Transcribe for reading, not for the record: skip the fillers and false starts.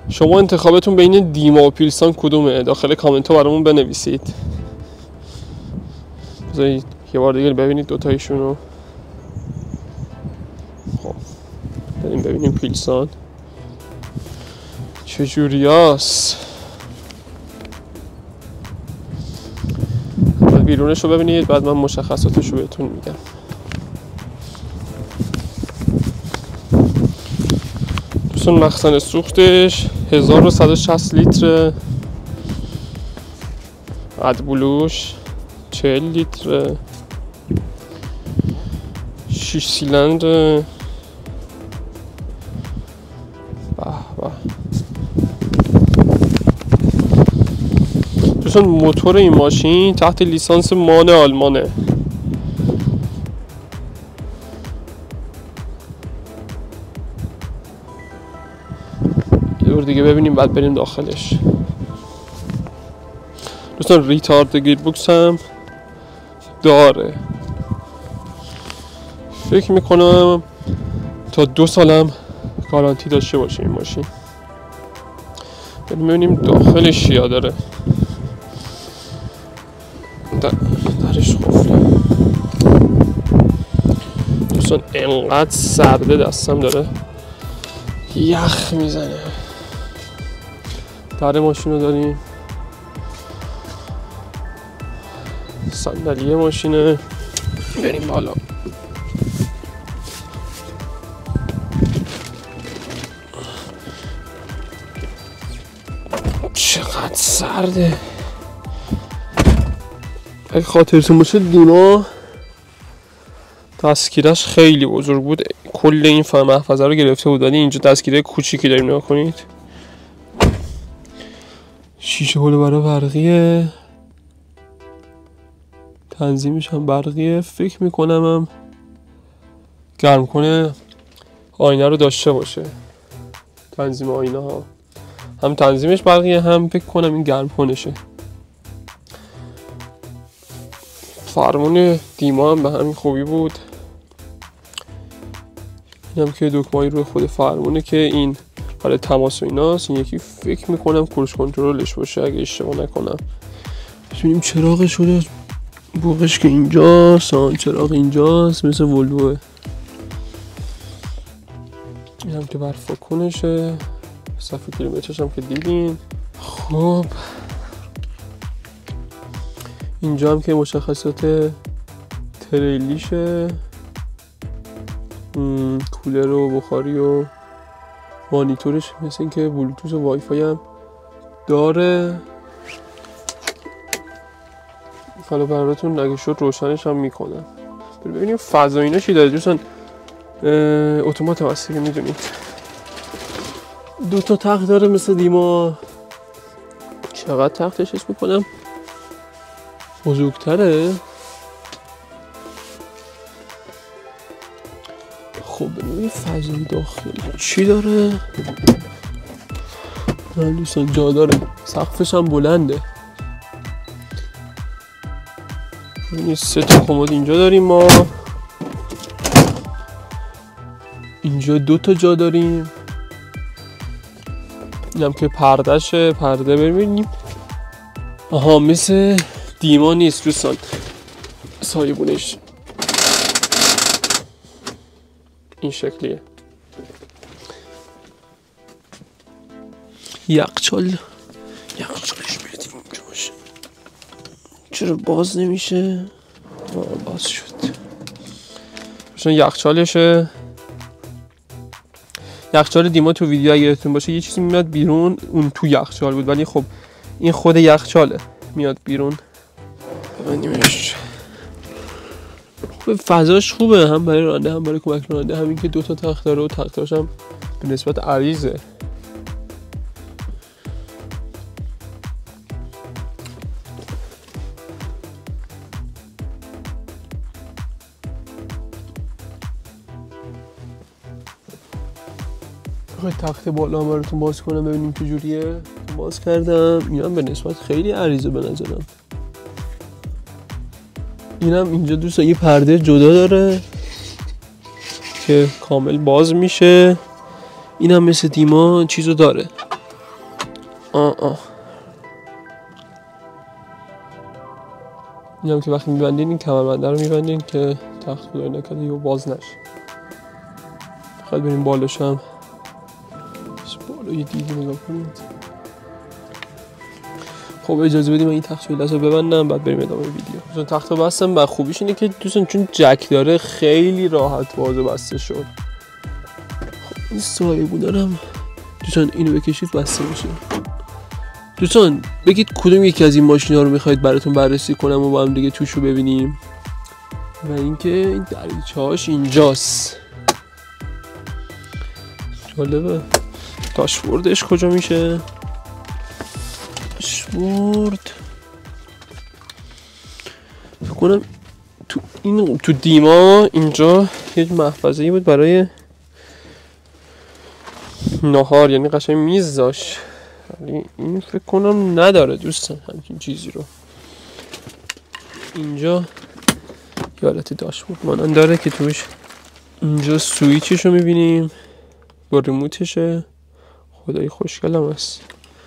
شما انتخابتون بین دیما و پیلسان کدومه؟ داخل کامنت ها برامون بنویسید. بذارید یه بار دیگه ببینید دوتایشون رو. خب بریم ببینیم پیلسان چجوری هست. بعد بیرونش رو ببینید، بعد من مشخصاتش رو بهتون میگم. دوستان مخزن سوختش 1160 لیتر، ادبلوش 40 لیتر، 6 سیلندر. دوستان موتور این ماشین تحت لیسانس مان آلمانه. یه دور دیگه ببینیم بعد بریم داخلش. دوستان ریتارد گیر بوکس هم داره. فکر میکنم تا 2 سالم گارانتی داشته باشه این ماشین. بریم ببینیم داخلش چیا داره. درش قفله. دوستان انقدر سرده دستم داره یخ میزنه. در ماشین رو داریم، صندلی ماشینه. بریم بالا. چقدر سرده. اگه خاطرتون باشه دیما دستگیرش خیلی بزرگ بود، کل این محفظه رو گرفته بود، ولی اینجا دستگیره کوچیکی داریم. نگاه کنید، شیشه هول برای برقیه، تنظیمش هم برقیه. فکر میکنم هم گرم کنه آینه رو داشته باشه. تنظیم آینه ها هم تنظیمش برقیه، هم فکر کنم این گرم کنشه. فرمون دیما هم به همین خوبی بود. این هم که دکمه‌ای روی خود فرمونه که این برای تماس و ایناست. این یکی فکر میکنم کروز کنترلش باشه اگه اشتباه نکنم. ببینیم چراغش شده بوقش که اینجاست، چراغ اینجاست مثل ولوه. این هم که برفا کنشه، صفحه کیلومترش هم که دیدین. خب اینجا هم که مشخصات تریلیشه، کولر و بخاری و مانیتورش مثل این که بلوتوث و وای فای هم داره. حالا براتون اگه شد روشنش هم میکنم. ببینیم فضا اینا چی داره. دوستان اتومات واسه میدونید 2 تا تخت داره مثل دیما. چقدر تختش حس میکنم بزرگتره. خب ببینیم فضای داخلی چی داره. دوستان جا داره، سقفش هم بلنده. ببینید 3 تا کمد اینجا داریم ما. اینجا 2 تا جا داریم. اینم که پردهشه. پرده ببینیم. آها مثل دیما نیست دوستان، سایبونش این شکلیه. یخچالش بیاد اینجا باشه. چرا باز نمیشه؟ باز شد. چون یخچالشه. یخچال دیما تو ویدیو اگه یادتون باشه یه چیزی میاد بیرون، اون تو یخچال بود، ولی خب این خود یخچاله میاد بیرون. ببینیمش. فضاش خوبه، هم برای راننده هم برای کمک راننده. همین که 2 تا تخت داره و تختاش هم به نسبت عریضه. تخت بالا هم براتون باز کنم ببینیم چجوریه. باز کردم. اینم به نسبت خیلی عریضه به نظرم. اینم اینجا دوستان یه پرده جدا داره که کامل باز میشه. اینم مثل دیما چیزو داره، این هم که وقتی میبندین این کمربنده رو میبندین که تخت خدای نکرده یا باز نشه. فقط بریم بالاش هم بالای دیدی نگاه کنید. خب اجازه بدیم من این تخت رو لحظه ببندم بعد بریم ادامه ویدیو. چون تخت رو بستم و خوبیش اینه که دوستان چون جک داره خیلی راحت باز و بسته شد. خب این سایه بودنم دوستان اینو بکشید بسته میشه. دوستان بگید کدوم یکی از این ماشینا رو میخواید براتون بررسی کنم و با هم دیگه توش رو ببینیم. و اینکه این دریچه‌هاش اینجاست. جالبه. داشبوردش کجا میشه؟ داشبورد فکر کنم تو دیما اینجا یه محفظه‌ای بود برای ناهار، یعنی قشنگ میز داشت، ولی این فکر کنم نداره دوستان همچین چیزی رو. اینجا یه حالت داشبورد مانند داره که توش اینجا سویچش رو میبینیم با ریموتشه. خدای خوشگلم هست.